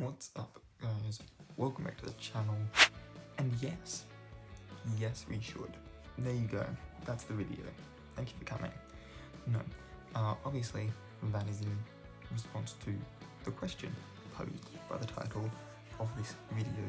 What's up, guys? Welcome back to the channel. And yes, we should. There you go. That's the video. Thank you for coming. No, obviously that is in response to the question posed by the title of this video,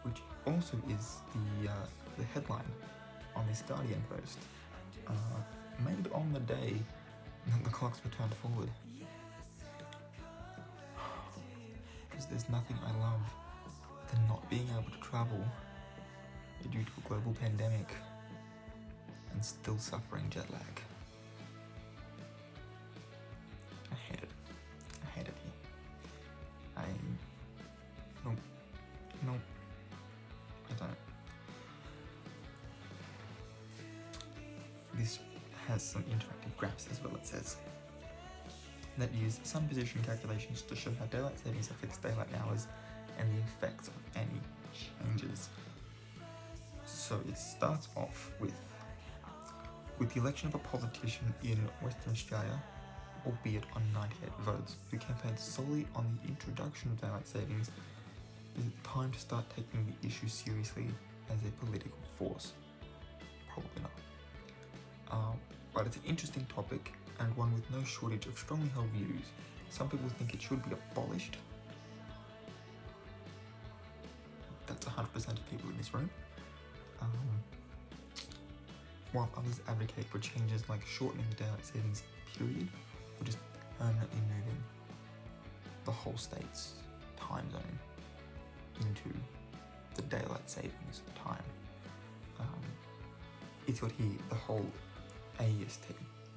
which also is the headline on this Guardian post, made on the day that the clocks were turned forward. Because there's nothing I love than not being able to travel due to a global pandemic and still suffering jet lag. I hate it. I hate it here. No, I don't. This has some interactive graphs as well, it says, that use sun position calculations to show how daylight savings affects daylight hours and the effects of any changes. So it starts off with the election of a politician in Western Australia, albeit on 98 votes, who campaigned solely on the introduction of daylight savings. Is it time to start taking the issue seriously as a political force? Probably not. But it's an interesting topic, and one with no shortage of strongly held views. Some people think it should be abolished. That's 100% of people in this room. While others advocate for changes like shortening the daylight savings period, or just permanently moving the whole state's time zone into the daylight savings time. It's got here the whole AEST,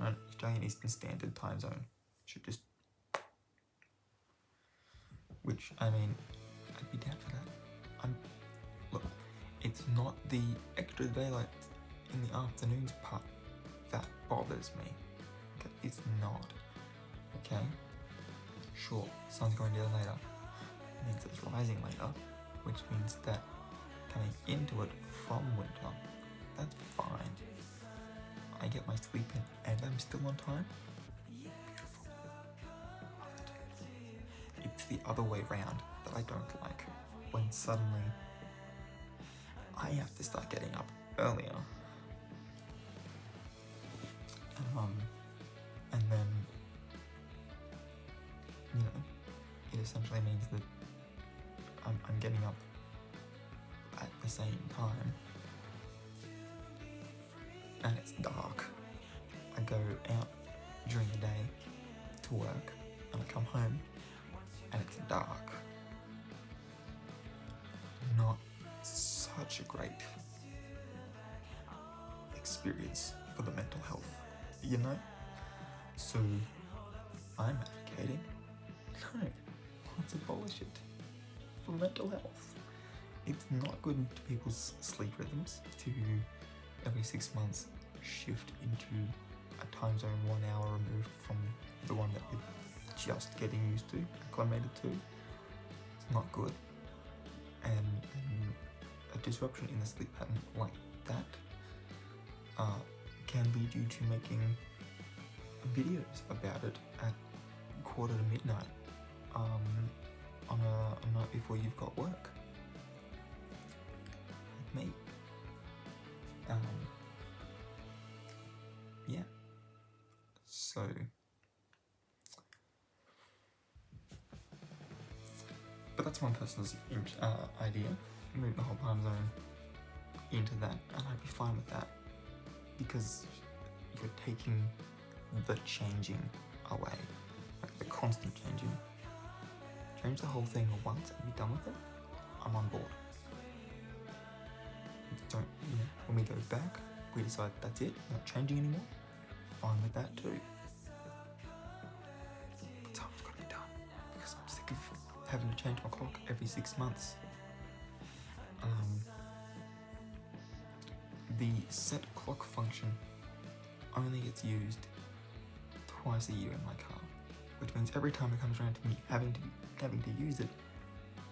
right? Australian Eastern Standard Time Zone, should just, which, I mean, I'd be down for that. Look, it's not the extra daylight in the afternoons part that bothers me. Okay, it's not. Okay? Sure, sun's going down later. It means it's rising later, which means that coming into it from winter, that's fine. I get my sleep in and I'm still on time. Beautiful. Love it. It's the other way round that I don't like, when suddenly I have to start getting up earlier. And then, you know, it essentially means that I'm getting up at the same time and it's dark. I go out during the day to work and I come home and it's dark. Not such a great experience for the mental health, you know? So I'm advocating, no, let's abolish it for mental health. It's not good to people's sleep rhythms to every 6 months shift into a time zone 1 hour removed from the one that you're just getting used to, acclimated to. It's not good. And a disruption in the sleep pattern like that can lead you to making videos about it at midnight on a night before you've got work. Like me. Yeah. So but that's one person's idea, move the whole time zone into that, and I'd be fine with that, because you're taking the changing away, like the constant changing. Change the whole thing once and be done with it. I'm on board. Don't, you know, when we go back, we decide that's it, not changing anymore, fine with that too. But something's got to be done, because I'm sick of having to change my clock every 6 months. The set clock function only gets used twice a year in my car, which means every time it comes around to me having to use it,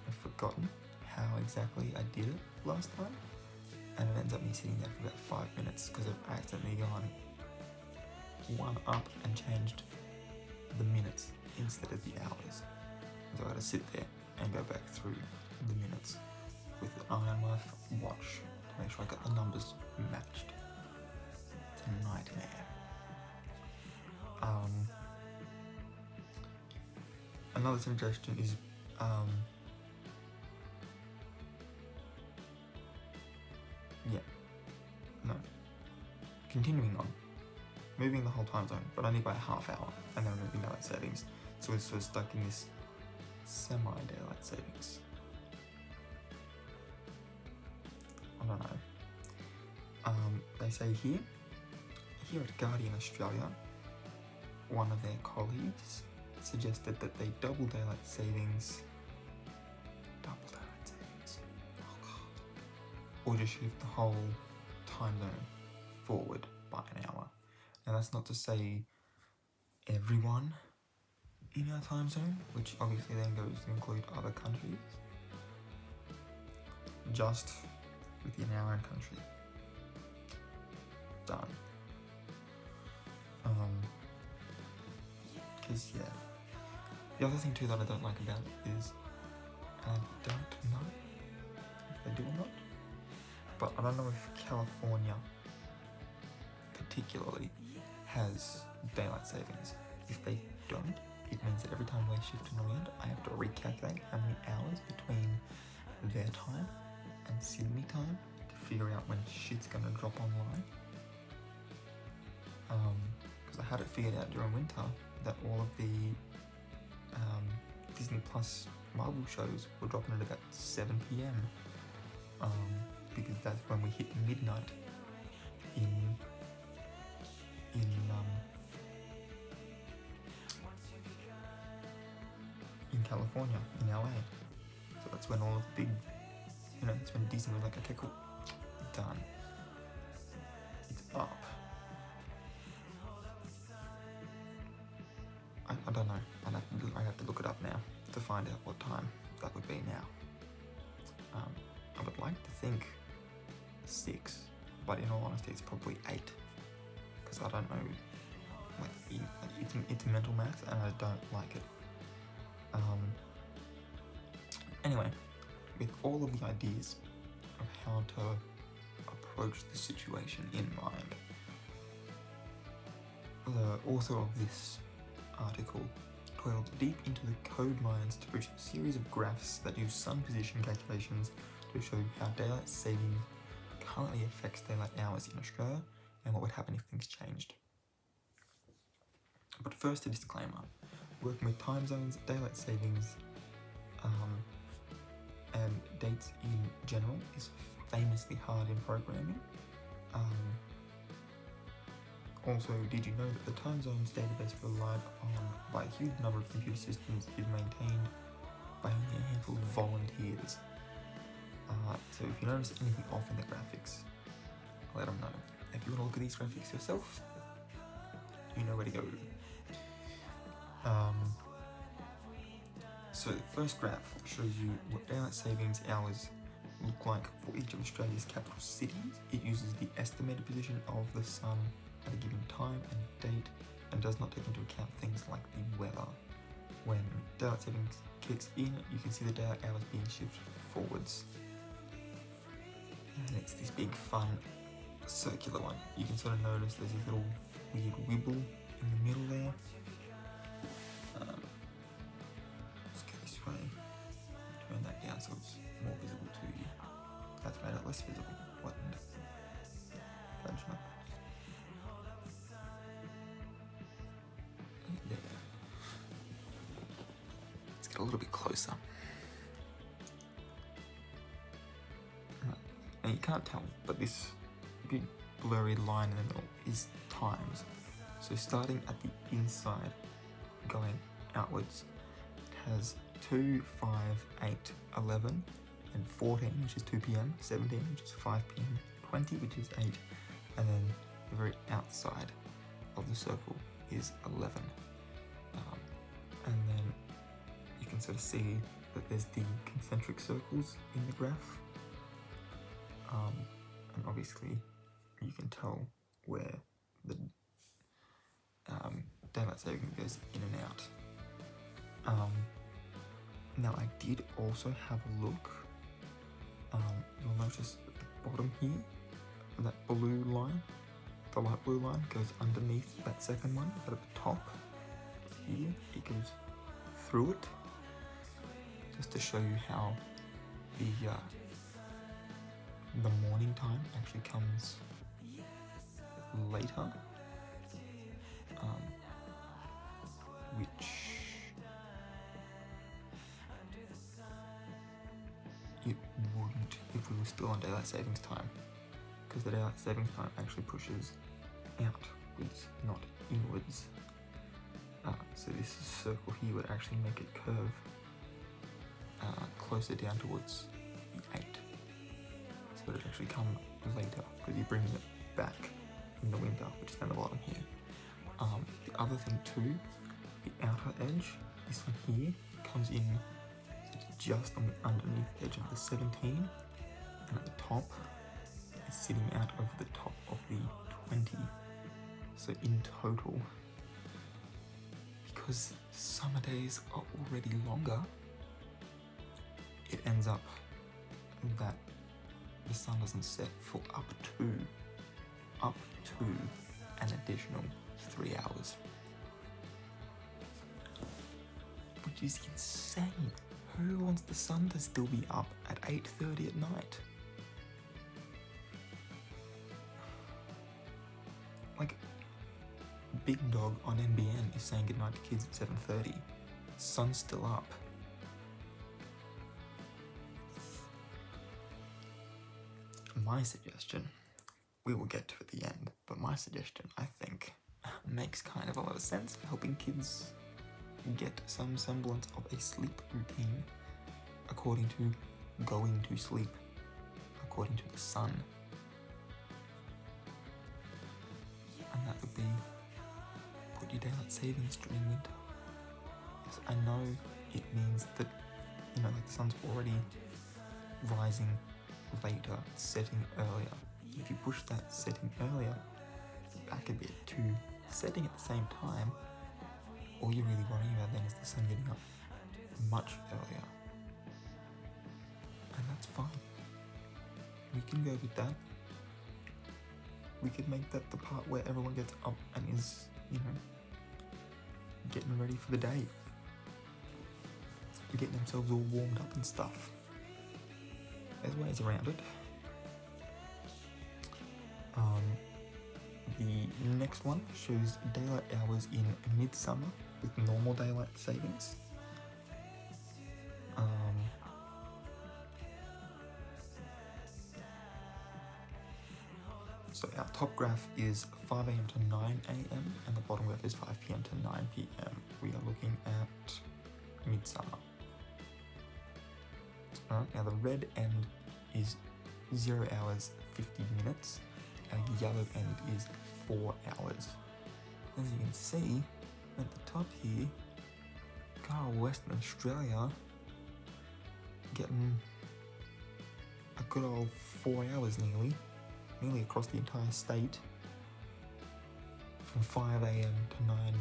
I've forgotten how exactly I did it last time, and it ends up me sitting there for about 5 minutes because I've accidentally gone one up and changed the minutes instead of the hours. So I had to sit there and go back through the minutes with an eye on my watch to make sure I got the numbers matched. It's a nightmare. Another suggestion is continuing on, moving the whole time zone, but only by a half hour, and then moving daylight savings. So we're sort of stuck in this semi-daylight savings. I don't know. They say here at Guardian Australia, one of their colleagues suggested that they double daylight savings, oh god, or just shift the whole time zone forward by an hour. Now that's not to say everyone in our time zone, which obviously then goes to include other countries, just within our own country. Done. Because the other thing too that I don't like about it is, and I don't know if they do or not, but I don't know if California particularly has daylight savings. If they don't, it means that every time we're shifting around, I have to recalculate how many hours between their time and Sydney time to figure out when shit's gonna drop online. Because I had it figured out during winter that all of the Disney Plus Marvel shows were dropping at about 7 p.m. Because that's when we hit midnight in California, in LA. So that's when all of the big, that's when Disney was like, okay, cool, done. It's up. I don't know. I have to look it up now to find out what time that would be now. I would like to think 6, but in all honesty, it's probably 8, because I don't know. It's mental math, and I don't like it. Anyway, with all of the ideas of how to approach the situation in mind, the author of this article toiled deep into the code mines to produce a series of graphs that use sun position calculations to show how daylight saving currently affects daylight hours in Australia and what would happen if things changed. But first, a disclaimer. Working with time zones, daylight savings, and dates in general is famously hard in programming. Also, did you know that the time zones database relied on by a huge number of computer systems is maintained by only a handful of volunteers? So if you notice anything off in the graphics, let them know. If you want to look at these graphics yourself, you know where to go. So the first graph shows you what daylight savings hours look like for each of Australia's capital cities. It uses the estimated position of the sun at a given time and date, and does not take into account things like the weather. When daylight savings kicks in, you can see the daylight hours being shifted forwards. And it's this big fun circular one. You can sort of notice there's this little weird wibble in the middle there. Let's go this way. Turn that down so it's more visible to you. That's made it less visible. What? Fudge knuckles. There. Let's get a little bit closer. And you can't tell, but this big blurry line in the middle is times. So starting at the inside, going outwards, it has 2, 5, 8, 11, and 14, which is 2 p.m, 17, which is 5 p.m, 20, which is 8, and then the very outside of the circle is 11. And then you can sort of see that there's the concentric circles in the graph. And obviously you can tell where the daylight saving goes in and out. Now I did also have a look. You'll notice at the bottom here, that blue line, the light blue line goes underneath that second one, but at the top here, it goes through it, just to show you how the morning time actually comes later, which it wouldn't if we were still on daylight savings time, because the daylight savings time actually pushes outwards, not inwards. So this circle here would actually make it curve closer down towards the 8. So it would actually come later, because you're bringing it back in the winter, which is down the bottom here. The other thing too, the outer edge, this one here, comes in just on the underneath edge of the 17, and at the top, it's sitting out over the top of the 20. So in total, because summer days are already longer, it ends up that the sun doesn't set for up to an additional 3 hours, which is insane. Who wants the sun to still be up at 8:30 at night? Like, Big Dog on NBN is saying goodnight to kids at 7:30. Sun's still up. My suggestion, we will get to at the end, but my suggestion, I think, makes kind of a lot of sense for helping kids get some semblance of a sleep routine according to going to sleep, according to the sun. And that would be put your daylight savings during winter. Yes, I know it means that, like the sun's already rising later, setting earlier. If you push that setting earlier back a bit to setting at the same time, all you're really worrying about then is the sun getting up much earlier. And that's fine. We can go with that. We could make that the part where everyone gets up and is, getting ready for the day. Getting themselves all warmed up and stuff. There's ways around it. The next one shows daylight hours in midsummer with normal daylight savings. So our top graph is 5 AM to 9 AM and the bottom graph is 5 PM to 9 PM. We are looking at midsummer. Now the red end is 0 hours 50 minutes, and the yellow end is 4 hours. As you can see at the top here, got Western Australia getting a good old 4 hours nearly across the entire state, from 5 AM to 9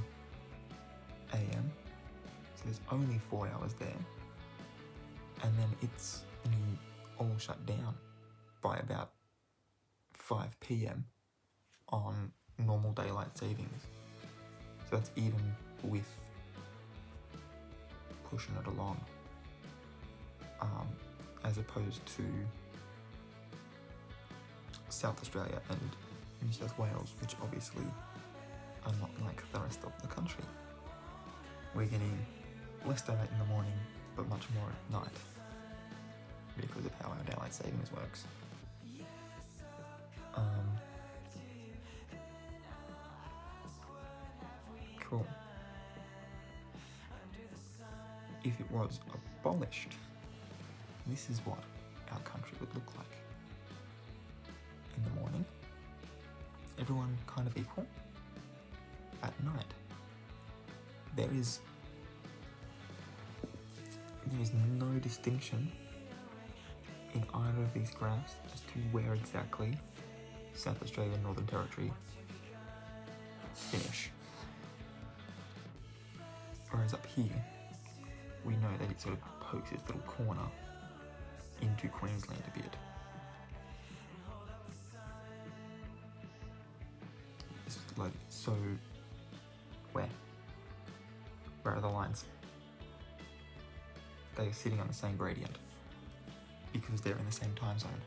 AM. So there's only 4 hours there. And then it's all shut down by about 5 PM on normal daylight savings. So that's even with pushing it along, as opposed to South Australia and New South Wales, which obviously are not like the rest of the country. We're getting less daylight in the morning, but much more at night, because of how our daylight savings works. Cool. If it was abolished, this is what our country would look like. In the morning, everyone kind of equal. At night, there is no distinction in either of these graphs as to where exactly South Australia and Northern Territory finish. Whereas up here, we know that it sort of pokes its little corner into Queensland a bit. It's like, so where are the lines? They are sitting on the same gradient because they're in the same time zone.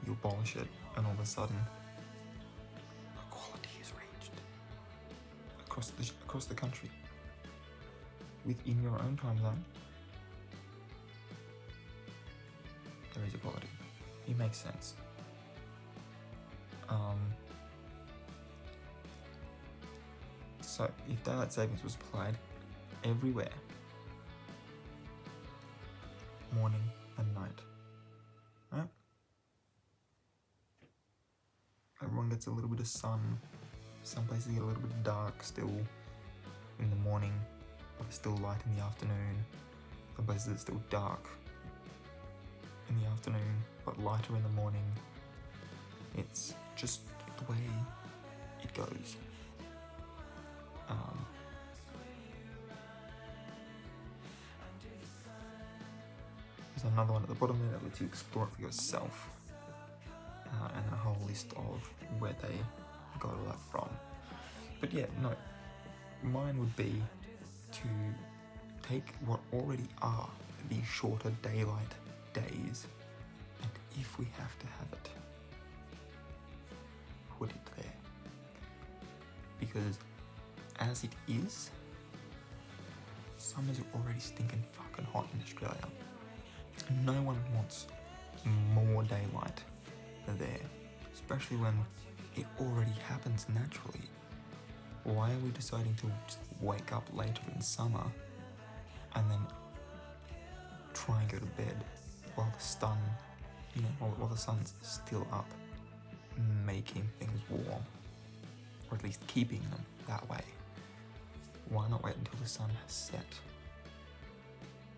You abolish it, and all of a sudden, equality is reached across the country within your own time zone. There is equality. It makes sense. So if daylight savings was applied everywhere, morning and night, right? Everyone gets a little bit of sun. Some places get a little bit dark still in the morning, but it's still light in the afternoon. Some places it's still dark in the afternoon, but lighter in the morning. It's just the way it goes. There's another one at the bottom there that lets you explore it for yourself, and then a whole list of where they got all that from. But yeah, no, mine would be to take what already are the shorter daylight days, and if we have to have it, put it there. Because as it is, summers are already stinking fucking hot in Australia. No one wants more daylight there, especially when it already happens naturally. Why are we deciding to just wake up later in summer and then try and go to bed while the sun, while the sun's still up, making things warm, or at least keeping them that way? Why not wait until the sun has set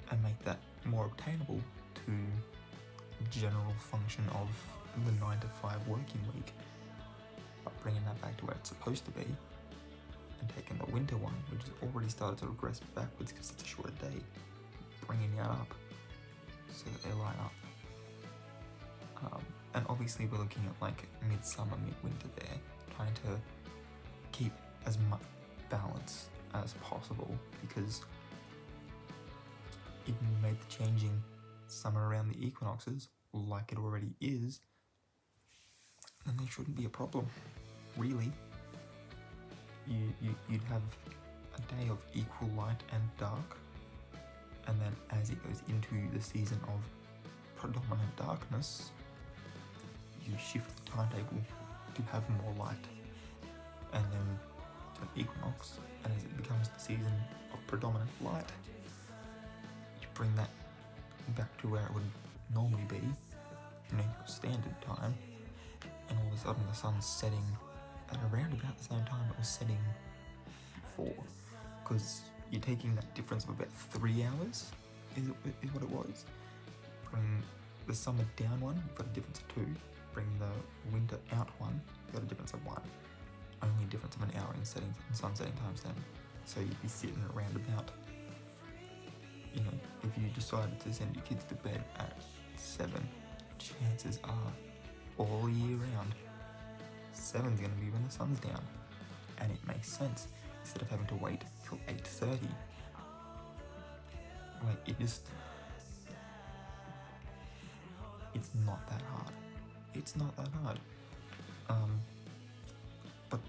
and make that more obtainable to the general function of the 9 to 5 working week, but bringing that back to where it's supposed to be, and taking the winter one, which has already started to regress backwards because it's a shorter day, bringing it up so that they line up. And obviously we're looking at like midsummer, midwinter there, trying to keep as much balance as possible, because if you made the changing summer around the equinoxes like it already is, then there shouldn't be a problem, really. You'd have a day of equal light and dark, and then as it goes into the season of predominant darkness, you shift the timetable to have more light, and then to an equinox, and as it becomes the season of predominant light, you bring that back to where it would normally be, your standard time, and all of a sudden the sun's setting at around about the same time it was setting before, because you're taking that difference of about 3 hours, is what it was. Bring the summer down one, you've got a difference of 2. Bring the winter out one, you've got a difference of 1. Only a difference of an hour in setting and sun setting times then. So you'd be sitting around about, if you decided to send your kids to bed at 7, chances are all year round 7's going to be when the sun's down, and it makes sense instead of having to wait till 8:30. Like, it's not that hard. It's not that hard. But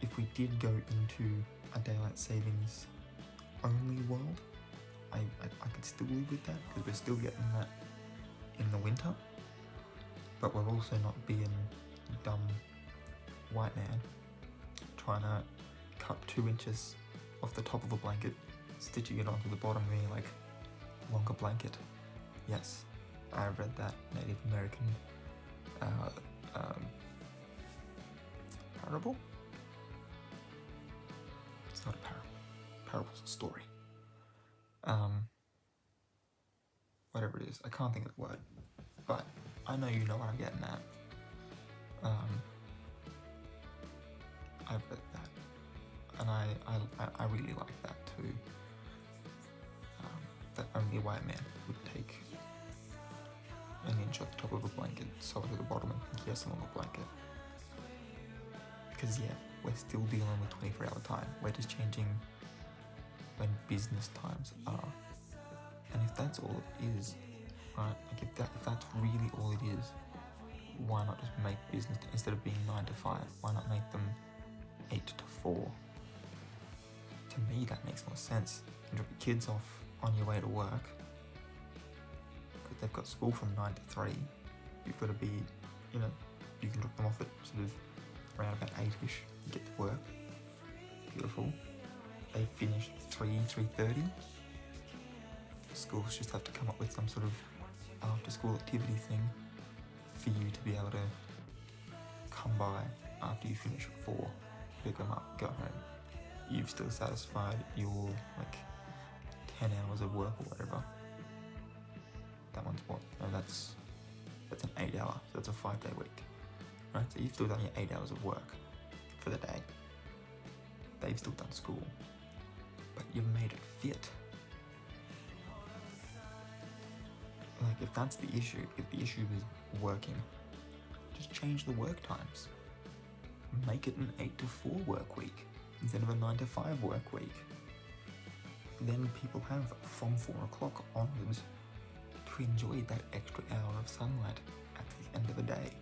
if we did go into a daylight savings only world, I could still live with that, because we're still getting that in the winter, but we're also not being dumb white man trying to cut 2 inches off the top of a blanket, stitching it onto the bottom, being like, longer blanket. Yes, I read that Native American parable. It's not a parable. Parable's a story. Whatever it is, I can't think of the word, but I know you know what I'm getting at. I've read that, and I really like that too. only a white man would take an inch off the top of a blanket, sew it to the bottom, and think he has someone on a blanket. Because yeah, we're still dealing with 24-hour time. We're just changing when business times are. And if that's all it is, right, like if that's really all it is, why not just make business, instead of being 9 to 5, why not make them 8 to 4? To me, that makes more sense. You can drop your kids off on your way to work, because they've got school from 9 to 3. You've got to be, you can drop them off at sort of around about 8ish, you get to work. Beautiful. They finish at 3:30. Schools just have to come up with some sort of after-school activity thing for you to be able to come by after you finish at 4, pick them up, go home. You've still satisfied your 10 hours of work or whatever. That one's what? No, that's an 8 hour, so that's a 5-day week. Right? So you've still done your 8 hours of work for the day. They've still done school, but you've made it fit. Like, if that's the issue, if the issue is working, just change the work times. Make it an 8 to 4 work week instead of a 9 to 5 work week. Then people have from 4 o'clock onwards to enjoy that extra hour of sunlight at the end of the day.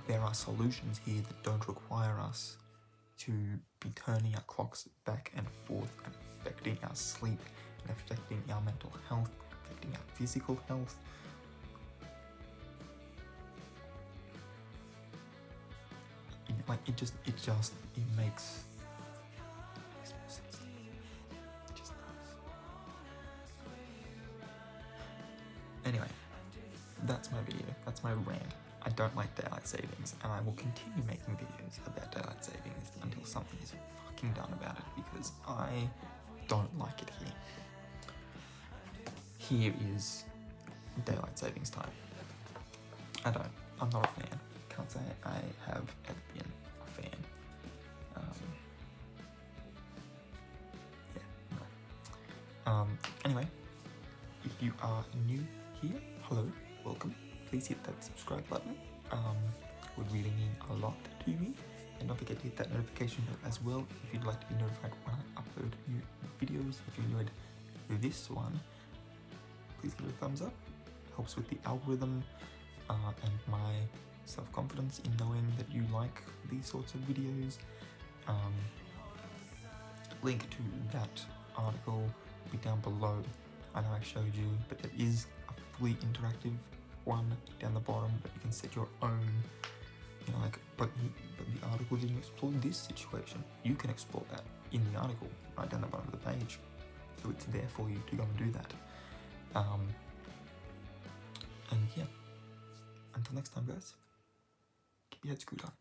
There are solutions here that don't require us to be turning our clocks back and forth and affecting our sleep and affecting our mental health, affecting our physical health. It makes more sense to me. It just does. Anyway, that's my video. That's my rant. I don't like daylight savings, and I will continue making videos about daylight savings until something is fucking done about it, because I don't like it here. Here is daylight savings time. I'm not a fan. Can't say I have ever been a fan. Anyway, if you are new here, hello, welcome. Please hit that subscribe button. Would really mean a lot to me. And don't forget to hit that notification bell as well if you'd like to be notified when I upload new videos. If you enjoyed this one, please give it a thumbs up. It helps with the algorithm and my self-confidence in knowing that you like these sorts of videos. Link to that article will be down below. I know I showed you, but there is a fully interactive one down the bottom, but you can set your own, but the article didn't explore this situation. You can explore that in the article right down the bottom of the page, so it's there for you to go and do that. And yeah, until next time, guys, keep your head screwed on.